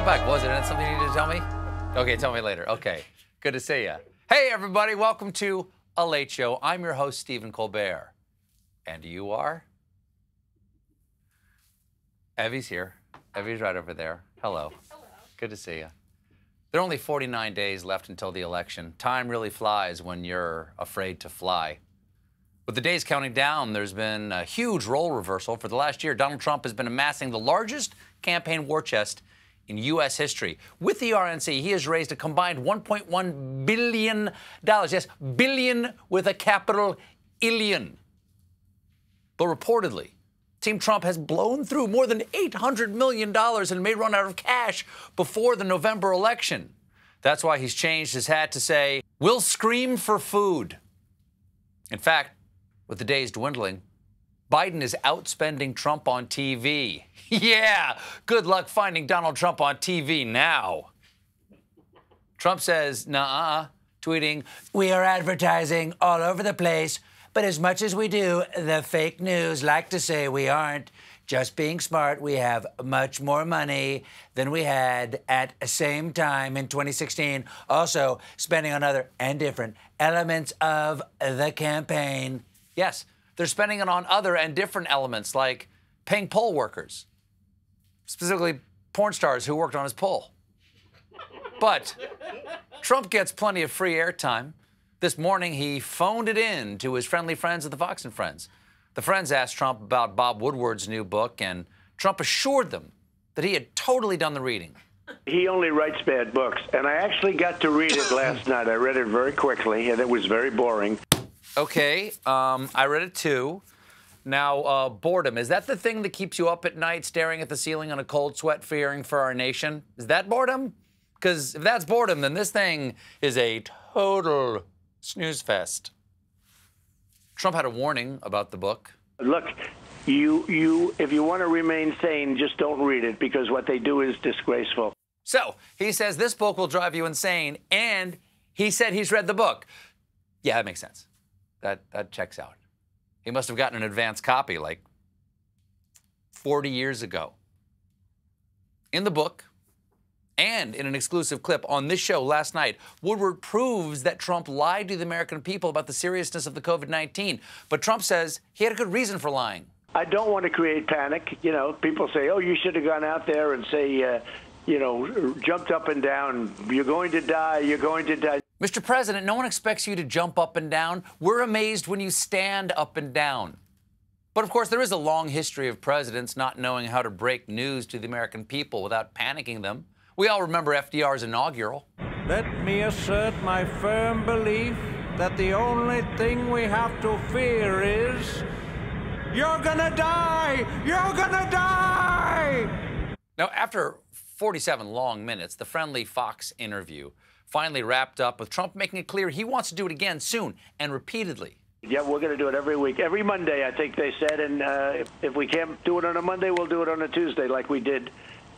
back. Was it something you need to tell me? Okay, tell me later. Okay, good to see you. Hey, everybody, welcome to A Late Show. I'm your host, Stephen Colbert. And you are? Evie's here. Evie's right over there. Hello. Hello. Good to see you. There are only 49 days left until the election. Time really flies when you're afraid to fly. With the days counting down, there's been a huge role reversal. For the last year, Donald Trump has been amassing the largest campaign war chest in U.S. history. With the RNC, he has raised a combined $1.1 billion. Yes, billion with a capital illion. But reportedly, Team Trump has blown through more than $800 million and may run out of cash before the November election. That's why he's changed his hat to say, "We'll scream for food." In fact, with the days dwindling, Biden is outspending Trump on TV. Yeah, good luck finding Donald Trump on TV now. Trump says, "Nuh-uh," tweeting, "We are advertising all over the place, but as much as we do, the fake news like to say we aren't. Just being smart, we have much more money than we had at the same time in 2016. Also, spending on other and different elements of the campaign." Yes, they're spending it on other and different elements, like paying poll workers, specifically porn stars who worked on his poll. But Trump gets plenty of free airtime. This morning, he phoned it in to his friendly friends at the Fox and Friends. The friends asked Trump about Bob Woodward's new book, and Trump assured them that he had totally done the reading. He only writes bad books, and I actually got to read it last night. I read it very quickly, and it was very boring. Okay, I read it too. Now, boredom, is that the thing that keeps you up at night staring at the ceiling in a cold sweat, fearing for our nation? Is that boredom? Because if that's boredom, then this thing is a total snooze fest. Trump had a warning about the book. Look, if you want to remain sane, just don't read it, because what they do is disgraceful. So, he says this book will drive you insane, and he said he's read the book. Yeah, that makes sense. That checks out. He must have gotten an advance copy like 40 years ago. In the book, and in an exclusive clip on this show last night, Woodward proves that Trump lied to the American people about the seriousness of the COVID-19. But Trump says he had a good reason for lying. I don't want to create panic. You know, people say, "Oh, you should have gone out there and say, jumped up and down. You're going to die. You're going to die." Mr. President, no one expects you to jump up and down. We're amazed when you stand up and down. But, of course, there is a long history of presidents not knowing how to break news to the American people without panicking them. We all remember FDR's inaugural. "Let me assert my firm belief that the only thing we have to fear is you're gonna die! You're gonna die!" Now, after 47 long minutes, the friendly Fox interview finally wrapped up with Trump making it clear he wants to do it again soon and repeatedly. Yeah, we're going to do it every week. Every Monday, I think they said. And if we can't do it on a Monday, we'll do it on a Tuesday like we did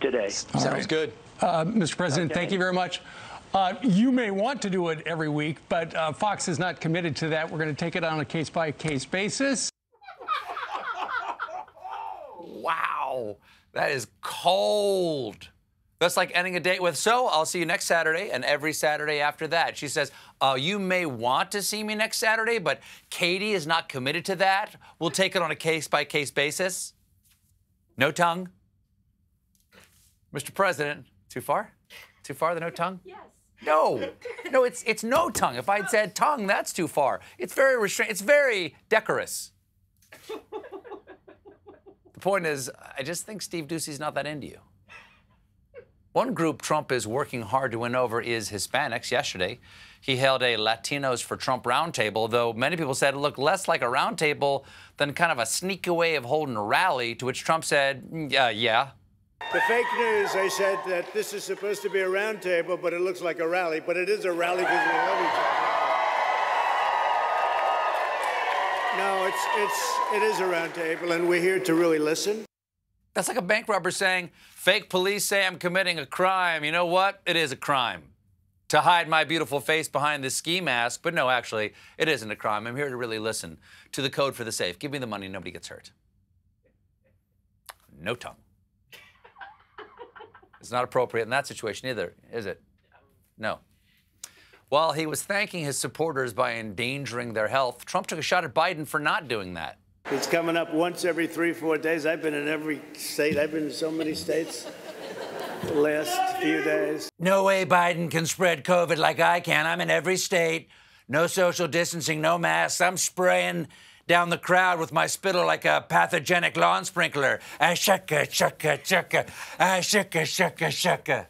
today. Sounds good. Mr. President, Thank you very much. You may want to do it every week, but Fox is not committed to that. We're going to take it on a case-by-case basis. Wow, that is cold. That's like ending a date with, "So, I'll see you next Saturday," and every Saturday after that. She says, "You may want to see me next Saturday, but Katie is not committed to that. We'll take it on a case-by-case basis." No tongue. Mr. President, too far? Too far, the no tongue? Yes. No, it's no tongue. If I'd said tongue, that's too far. It's very restrained. It's very decorous. The point is, I just think Steve Ducey's not that into you. One group Trump is working hard to win over is Hispanics. Yesterday, he held a Latinos for Trump roundtable, though many people said it looked less like a roundtable than kind of a sneaky way of holding a rally, to which Trump said, yeah. The fake news, they said that this is supposed to be a roundtable, but it looks like a rally, but it is a rally because we love each other. No, it is a roundtable, and we're here to really listen. That's like a bank robber saying, "Fake police say I'm committing a crime. You know what? It is a crime to hide my beautiful face behind this ski mask. But no, actually, it isn't a crime. I'm here to really listen to the code for the safe. Give me the money, nobody gets hurt." No tongue. It's not appropriate in that situation either, is it? No. While he was thanking his supporters by endangering their health, Trump took a shot at Biden for not doing that. It's coming up once every 3-4 days. I've been in every state. I've been in so many states the last few days. No way Biden can spread COVID like I can. I'm in every state. No social distancing, no masks. I'm spraying down the crowd with my spittle like a pathogenic lawn sprinkler. Ah, shucka, shucka, shucka. Ah, shucka, shucka, shucka.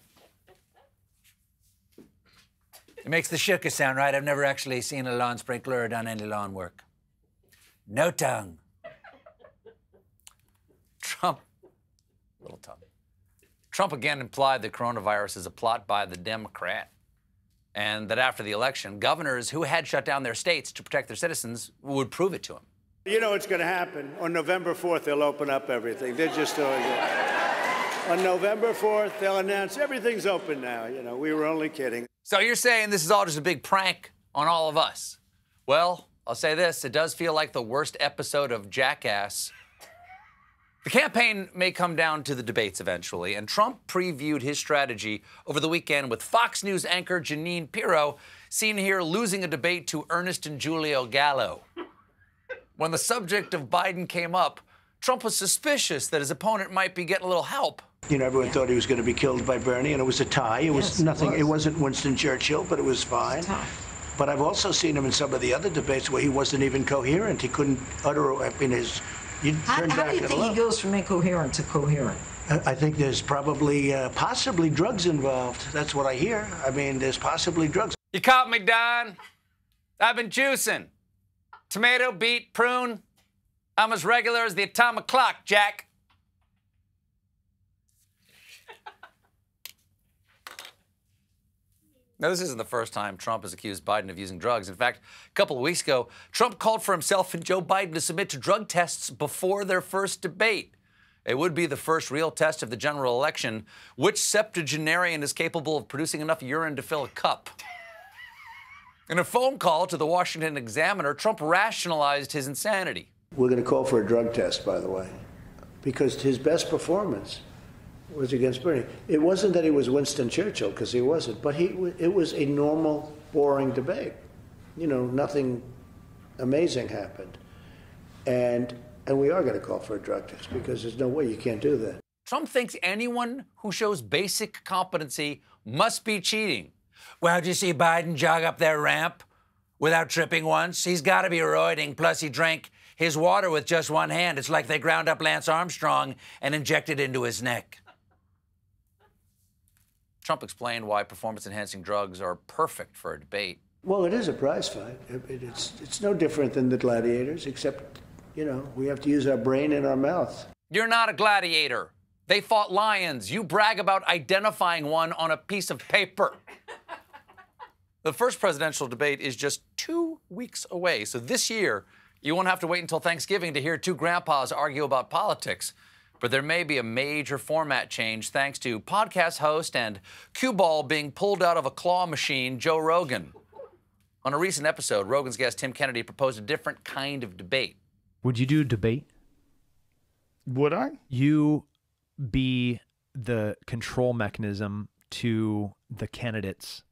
It makes the shucka sound, right? I've never actually seen a lawn sprinkler or done any lawn work. No tongue. Trump again implied that coronavirus is a plot by the Democrat, and that after the election, governors who had shut down their states to protect their citizens would prove it to him. You know what's going to happen. On November 4th, they'll open up everything. They're just doing it. On November 4th, they'll announce everything's open now. You know, we were only kidding. So you're saying this is all just a big prank on all of us? Well, I'll say this. It does feel like the worst episode of Jackass. The campaign may come down to the debates eventually, and Trump previewed his strategy over the weekend with Fox News anchor Jeanine Pirro, seen here losing a debate to Ernest and Julio Gallo. When the subject of Biden came up, Trump was suspicious that his opponent might be getting a little help. You know, everyone thought he was going to be killed by Bernie, and it was a tie. It was nothing. It wasn't Winston Churchill, but it was fine. But I've also seen him in some of the other debates where he wasn't even coherent. He couldn't utter, I mean, his... How do you think he goes from incoherent to coherent? I think there's probably, possibly drugs involved. That's what I hear. I mean, there's possibly drugs. You caught me, Don. I've been juicing. Tomato, beet, prune. I'm as regular as the atomic clock, Jack. Now, this isn't the first time Trump has accused Biden of using drugs. In fact, a couple of weeks ago, Trump called for himself and Joe Biden to submit to drug tests before their first debate. It would be the first real test of the general election. Which septuagenarian is capable of producing enough urine to fill a cup? In a phone call to the Washington Examiner, Trump rationalized his insanity. We're going to call for a drug test, by the way, because his best performance was against Bernie. It wasn't that he was Winston Churchill, because he wasn't, but it was a normal, boring debate. You know, nothing amazing happened. And we are going to call for a drug test, because there's no way you can't do that. Trump thinks anyone who shows basic competency must be cheating. Well, did you see Biden jog up that ramp without tripping once? He's got to be roiding, plus he drank his water with just one hand. It's like they ground up Lance Armstrong and injected into his neck. Trump explained why performance-enhancing drugs are perfect for a debate. Well, it is a prize fight. It's no different than the gladiators, except, you know, we have to use our brain and our mouth. You're not a gladiator. They fought lions. You brag about identifying one on a piece of paper. The first presidential debate is just 2 weeks away, so this year you won't have to wait until Thanksgiving to hear two grandpas argue about politics. But there may be a major format change thanks to podcast host and cue ball being pulled out of a claw machine, Joe Rogan. On a recent episode, Rogan's guest Tim Kennedy proposed a different kind of debate. Would you do a debate? Would I? You be the control mechanism to the candidates,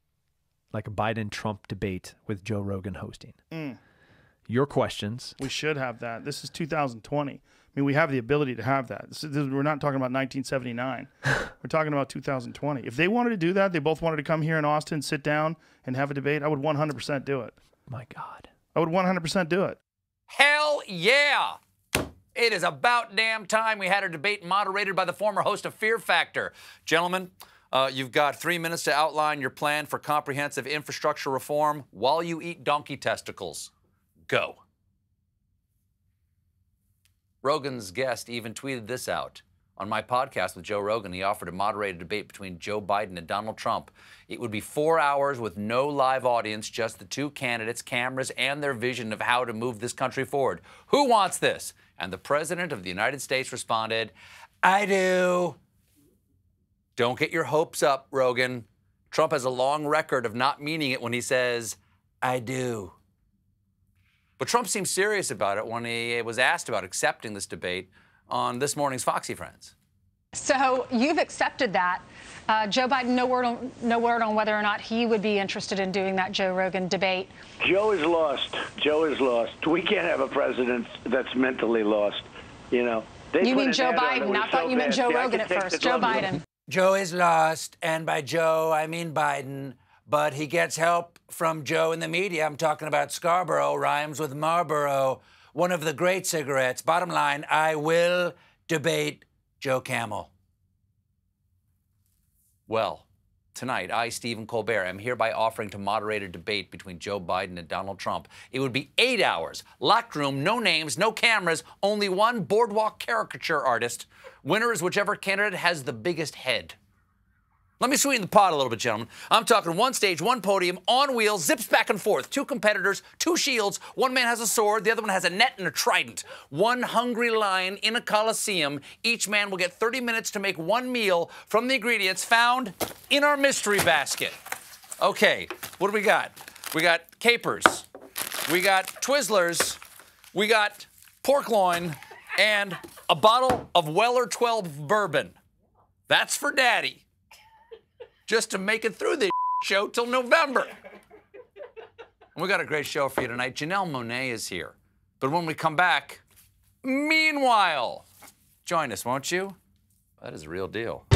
like a Biden-Trump debate with Joe Rogan hosting. Your questions. We should have that. This is 2020. I mean, we have the ability to have that. We're not talking about 1979. We're talking about 2020. If they wanted to do that, they both wanted to come here in Austin, sit down, and have a debate, I would 100% do it. My God. I would 100% do it. Hell yeah! It is about damn time we had a debate moderated by the former host of Fear Factor. Gentlemen, you've got 3 minutes to outline your plan for comprehensive infrastructure reform while you eat donkey testicles. Go. Rogan's guest even tweeted this out. On my podcast with Joe Rogan, he offered to moderate a debate between Joe Biden and Donald Trump. It would be 4 hours with no live audience, just the two candidates, cameras, and their vision of how to move this country forward. Who wants this? And the President of the United States responded, I do. Don't get your hopes up, Rogan. Trump has a long record of not meaning it when he says, I do. But Trump seemed serious about it when he was asked about accepting this debate on this morning's Foxy Friends. So you've accepted that. Joe Biden, no word on whether or not he would be interested in doing that Joe Rogan debate. Joe is lost. Joe is lost. We can't have a president that's mentally lost. You know. You mean Joe Biden? I thought you meant Joe Rogan at first. Joe Biden. Joe is lost, and by Joe, I mean Biden. But he gets help from Joe in the media. I'm talking about Scarborough, rhymes with Marlboro, one of the great cigarettes. Bottom line, I will debate Joe Camel. Well, tonight, I, Stephen Colbert, am hereby offering to moderate a debate between Joe Biden and Donald Trump. It would be 8 hours, locked room, no names, no cameras, only one boardwalk caricature artist. Winner is whichever candidate has the biggest head. Let me sweeten the pot a little bit, gentlemen. I'm talking one stage, one podium, on wheels, zips back and forth. Two competitors, two shields. One man has a sword, the other one has a net and a trident. One hungry lion in a coliseum. Each man will get 30 minutes to make one meal from the ingredients found in our mystery basket. Okay, what do we got? We got capers. We got Twizzlers. We got pork loin and a bottle of Weller 12 bourbon. That's for Daddy. Just to make it through this show till November. And we got a great show for you tonight. Janelle Monáe is here. But when we come back, meanwhile, join us, won't you? That is a real deal.